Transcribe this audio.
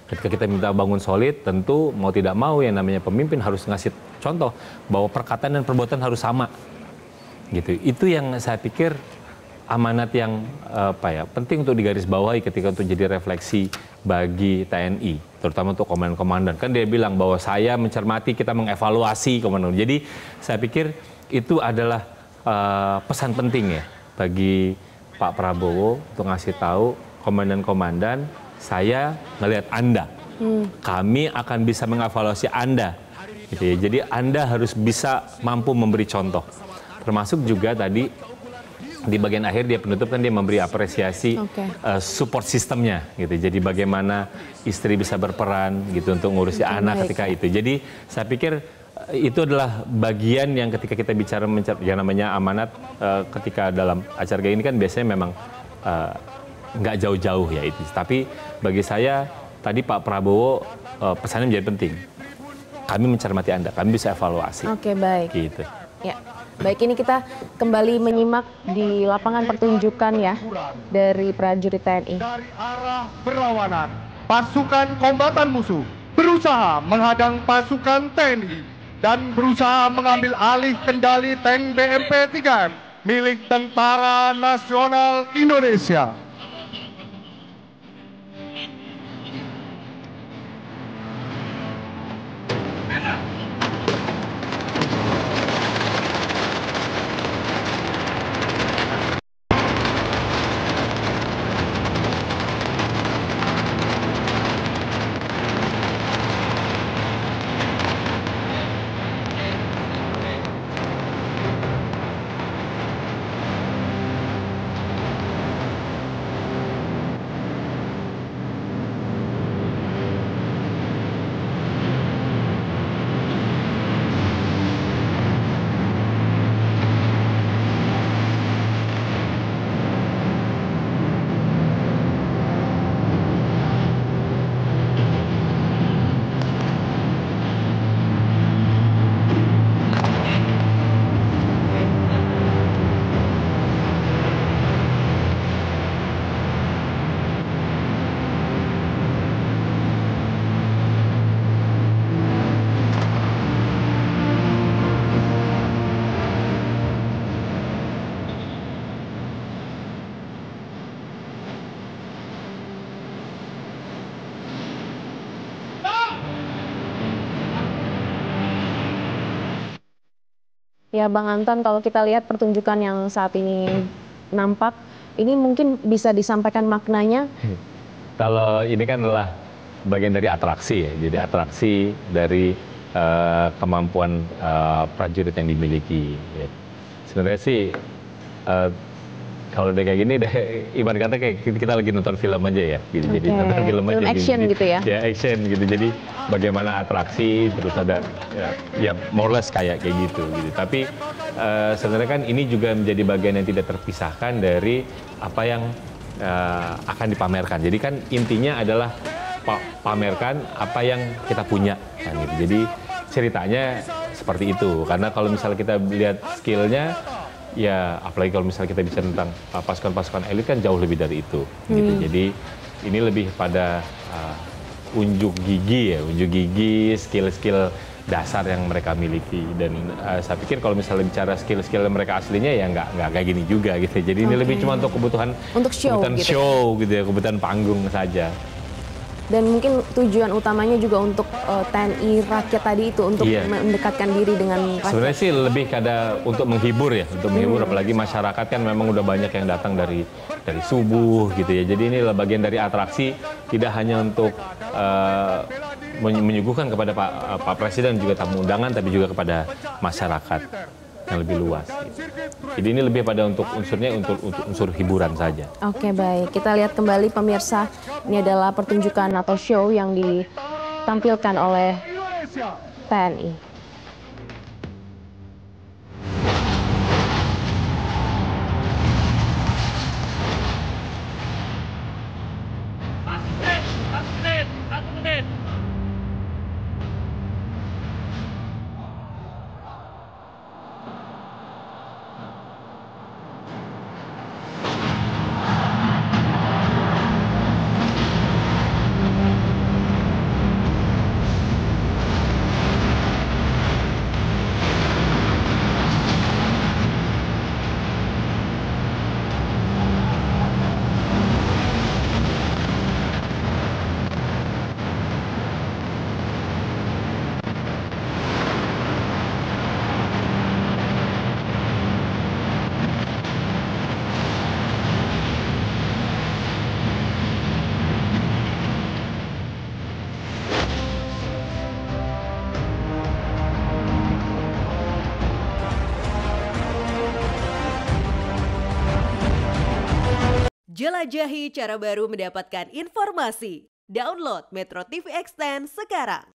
Ketika kita minta bangun solid, tentu mau tidak mau yang namanya pemimpin harus ngasih contoh bahwa perkataan dan perbuatan harus sama. Gitu. Itu yang saya pikir amanat yang penting untuk digarisbawahi ketika untuk jadi refleksi bagi TNI, terutama untuk komandan-komandan. Kan dia bilang bahwa saya mencermati, kita mengevaluasi komandan. Jadi saya pikir itu adalah pesan penting ya bagi Pak Prabowo untuk ngasih tahu komandan-komandan, saya ngelihat Anda, kami akan bisa mengevaluasi Anda. Gitu ya. Jadi Anda harus bisa mampu memberi contoh. Termasuk juga tadi di bagian akhir dia penutup kan dia memberi apresiasi support sistemnya gitu. Jadi bagaimana istri bisa berperan gitu untuk ngurusi anak ketika itu. Jadi saya pikir itu adalah bagian yang ketika kita bicara yang namanya amanat ketika dalam acara kayak ini kan biasanya memang nggak jauh-jauh ya itu. Tapi bagi saya tadi Pak Prabowo pesannya menjadi penting. Kami mencermati Anda, kami bisa evaluasi. Oke, baik. Gitu. Ya. Baik, ini kita kembali menyimak di lapangan pertunjukan ya dari prajurit TNI. Dari arah berlawanan, pasukan kombatan musuh berusaha menghadang pasukan TNI dan berusaha mengambil alih kendali tank BMP 3M milik Tentara Nasional Indonesia. Ya Bang Anton, kalau kita lihat pertunjukan yang saat ini nampak, ini mungkin bisa disampaikan maknanya. Kalau ini kan adalah bagian dari atraksi ya, jadi atraksi dari kemampuan prajurit yang dimiliki. Ya. Sebenarnya sih kalau udah kayak gini, ibarat kata kayak kita lagi nonton film aja ya, gitu. Jadi nonton film aja. Action gitu ya? Ya action gitu. Jadi bagaimana atraksi terus ada ya more or less kayak gitu. Tapi sebenarnya kan ini juga menjadi bagian yang tidak terpisahkan dari apa yang akan dipamerkan. Jadi kan intinya adalah pamerkan apa yang kita punya. Kan, gitu. Jadi ceritanya seperti itu. Karena kalau misalnya kita lihat skillnya, ya apalagi kalau misalnya kita bicara tentang pasukan-pasukan elit kan jauh lebih dari itu. Gitu. Jadi ini lebih pada unjuk gigi, skill-skill dasar yang mereka miliki. Dan saya pikir kalau misalnya bicara skill-skill mereka aslinya ya nggak kayak gini juga gitu. Jadi ini lebih cuma untuk kebutuhan show gitu ya, kebutuhan panggung saja. Dan mungkin tujuan utamanya juga untuk TNI rakyat tadi itu, untuk mendekatkan diri dengan rakyat. Sebenarnya sih lebih kada untuk menghibur ya, untuk menghibur apalagi masyarakat kan memang udah banyak yang datang dari subuh gitu ya. Jadi ini adalah bagian dari atraksi, tidak hanya untuk menyuguhkan kepada Pak Presiden juga tamu undangan, tapi juga kepada masyarakat yang lebih luas. Gitu. Jadi ini lebih pada untuk unsurnya untuk unsur hiburan saja. Oke, baik. Kita lihat kembali pemirsa, ini adalah pertunjukan atau show yang ditampilkan oleh TNI. Satu menit. Jelajahi cara baru mendapatkan informasi. Download Metro TV Extend sekarang.